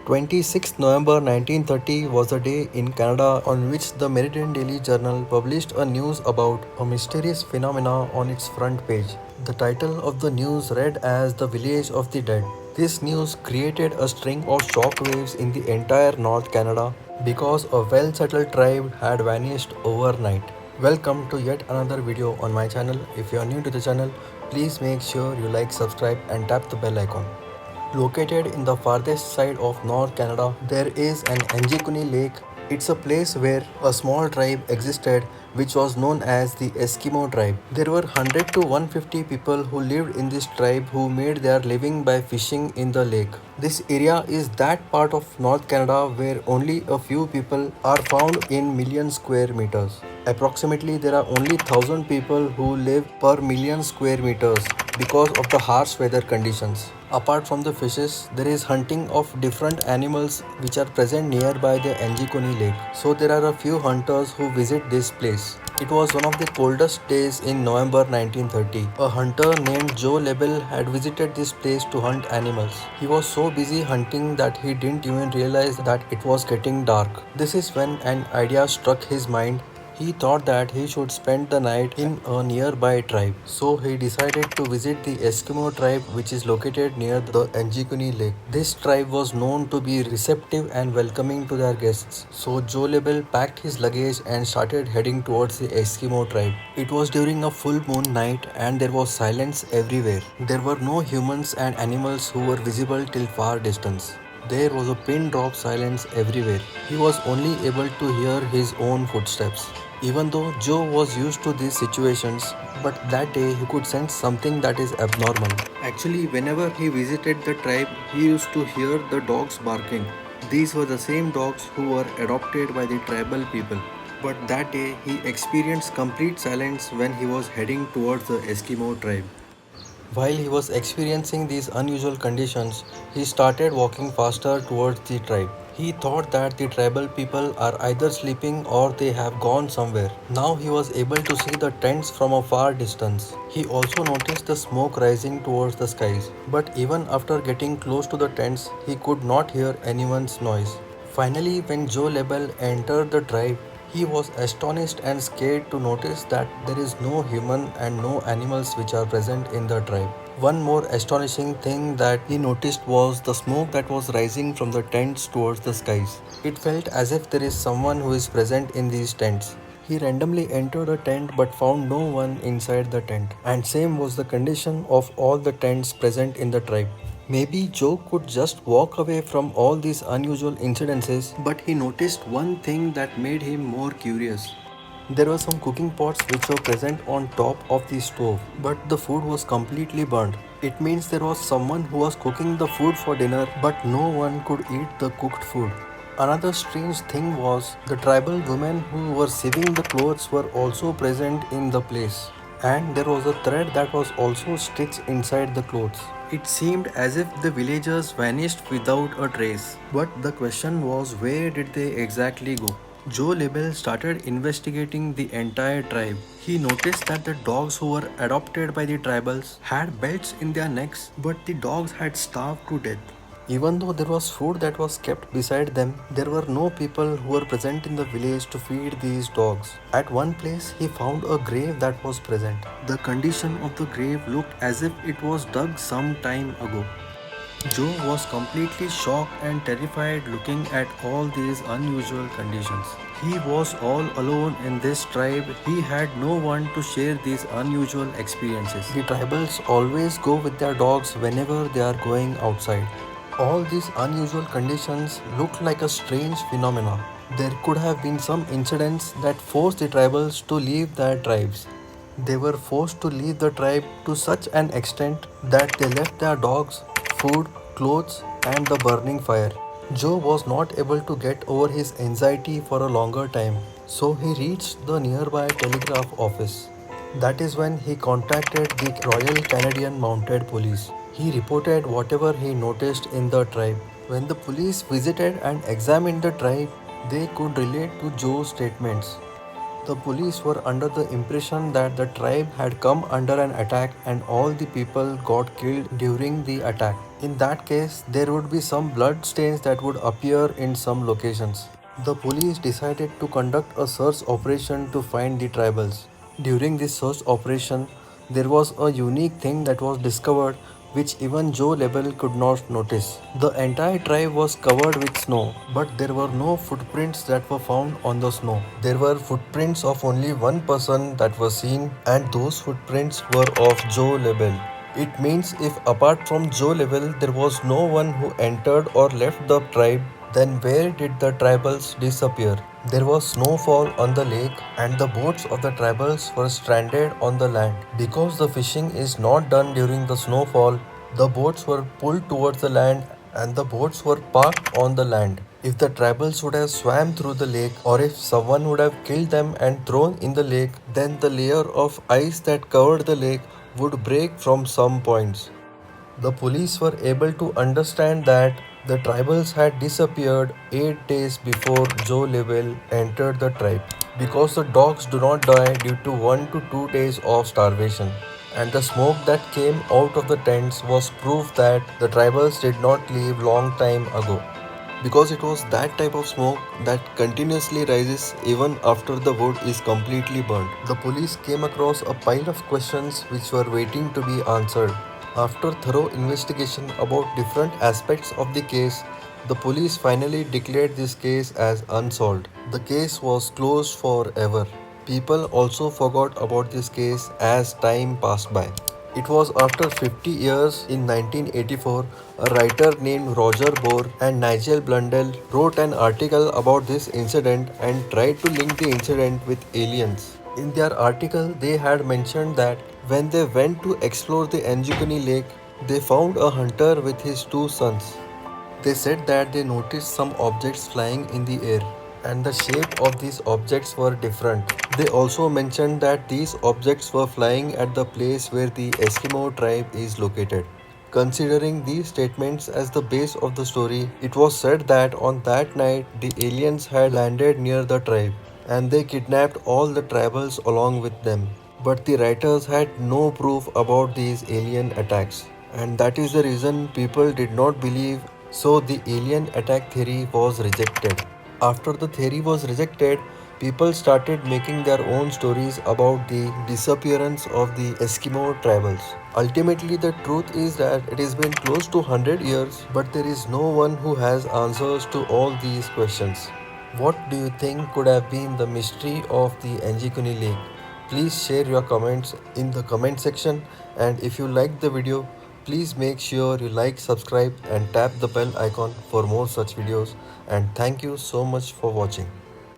26 November 1930 was the day in Canada on which the Meridian Daily Journal published a news about a mysterious phenomena on its front page. The title of the news read as The Village of the Dead. This news created a string of shockwaves in the entire North Canada because a well-settled tribe had vanished overnight. Welcome to yet another video on my channel. If you are new to the channel, please make sure you like, subscribe and tap the bell icon. Located in the farthest side of North Canada, there is an Anjikuni Lake. It's a place where a small tribe existed which was known as the Eskimo tribe. There were 100 to 150 people who lived in this tribe who made their living by fishing in the lake. This area is that part of North Canada where only a few people are found in million square meters. Approximately there are only 1000 people who live per million square meters because of the harsh weather conditions. Apart from the fishes, there is hunting of different animals which are present nearby the Anjikuni Lake. So there are a few hunters who visit this place. It was one of the coldest days in November 1930. A hunter named Joe Labelle had visited this place to hunt animals. He was so busy hunting that he didn't even realize that it was getting dark. This is when an idea struck his mind. He thought that he should spend the night in a nearby tribe. So he decided to visit the Eskimo tribe which is located near the Anjikuni Lake. This tribe was known to be receptive and welcoming to their guests. So Joe Labelle packed his luggage and started heading towards the Eskimo tribe. It was during a full moon night and there was silence everywhere. There were no humans and animals who were visible till far distance. There was a pin drop silence everywhere. He was only able to hear his own footsteps. Even though Joe was used to these situations, but that day he could sense something that is abnormal. Actually, whenever he visited the tribe, he used to hear the dogs barking. These were the same dogs who were adopted by the tribal people. But that day he experienced complete silence when he was heading towards the Eskimo tribe. While he was experiencing these unusual conditions, he started walking faster towards the tribe. He thought that the tribal people are either sleeping or they have gone somewhere. Now he was able to see the tents from a far distance. He also noticed the smoke rising towards the skies. But even after getting close to the tents, he could not hear anyone's noise. Finally, when Joe Labelle entered the tribe, he was astonished and scared to notice that there is no human and no animals which are present in the tribe. One more astonishing thing that he noticed was the smoke that was rising from the tents towards the skies. It felt as if there is someone who is present in these tents. He randomly entered a tent but found no one inside the tent. And same was the condition of all the tents present in the tribe. Maybe Joe could just walk away from all these unusual incidences, but he noticed one thing that made him more curious. There were some cooking pots which were present on top of the stove, but the food was completely burnt. It means there was someone who was cooking the food for dinner, but no one could eat the cooked food. Another strange thing was the tribal women who were sewing the clothes were also present in the place. And there was a thread that was also stitched inside the clothes. It seemed as if the villagers vanished without a trace. But the question was, where did they exactly go? Joe Labelle started investigating the entire tribe. He noticed that the dogs who were adopted by the tribals had belts in their necks, but the dogs had starved to death. Even though there was food that was kept beside them, there were no people who were present in the village to feed these dogs. At one place, he found a grave that was present. The condition of the grave looked as if it was dug some time ago. Joe was completely shocked and terrified looking at all these unusual conditions. He was all alone in this tribe. He had no one to share these unusual experiences. The tribals always go with their dogs whenever they are going outside. All these unusual conditions looked like a strange phenomena. There could have been some incidents that forced the tribals to leave their tribes. They were forced to leave the tribe to such an extent that they left their dogs, food, clothes, and the burning fire. Joe was not able to get over his anxiety for a longer time, so he reached the nearby telegraph office. That is when he contacted the Royal Canadian Mounted Police. He reported whatever he noticed in the tribe. When the police visited and examined the tribe, they could relate to Joe's statements. The police were under the impression that the tribe had come under an attack and all the people got killed during the attack. In that case, there would be some blood stains that would appear in some locations. The police decided to conduct a search operation to find the tribals. During this search operation, there was a unique thing that was discovered which even Joe Labelle could not notice. The entire tribe was covered with snow, but there were no footprints that were found on the snow. There were footprints of only one person that were seen, and those footprints were of Joe Labelle. It means if apart from Joe Labelle there was no one who entered or left the tribe, then where did the tribals disappear? There was snowfall on the lake and the boats of the tribals were stranded on the land. Because the fishing is not done during the snowfall, the boats were pulled towards the land and the boats were parked on the land. If the tribals would have swam through the lake or if someone would have killed them and thrown in the lake, then the layer of ice that covered the lake would break from some points. The police were able to understand that the tribals had disappeared 8 days before Joe Labelle entered the tribe because the dogs do not die due to 1 to 2 days of starvation. And the smoke that came out of the tents was proof that the tribals did not leave long time ago because it was that type of smoke that continuously rises even after the wood is completely burnt. The police came across a pile of questions which were waiting to be answered. After thorough investigation about different aspects of the case, the police finally declared this case as unsolved. The case was closed forever. People also forgot about this case as time passed by. It was after 50 years in 1984, a writer named Roger Bohr and Nigel Blundell wrote an article about this incident and tried to link the incident with aliens. In their article, they had mentioned that when they went to explore the Anjikuni Lake, they found a hunter with his two sons. They said that they noticed some objects flying in the air and the shape of these objects were different. They also mentioned that these objects were flying at the place where the Eskimo tribe is located. Considering these statements as the base of the story, it was said that on that night the aliens had landed near the tribe and they kidnapped all the tribals along with them. But the writers had no proof about these alien attacks, and that is the reason people did not believe, so the alien attack theory was rejected. After the theory was rejected, people started making their own stories about the disappearance of the Eskimo tribals. Ultimately, the truth is that it has been close to 100 years, but there is no one who has answers to all these questions. What do you think could have been the mystery of the Anjikuni Lake? Please share your comments in the comment section, and if you liked the video, please make sure you like, subscribe and tap the bell icon for more such videos, and thank you so much for watching.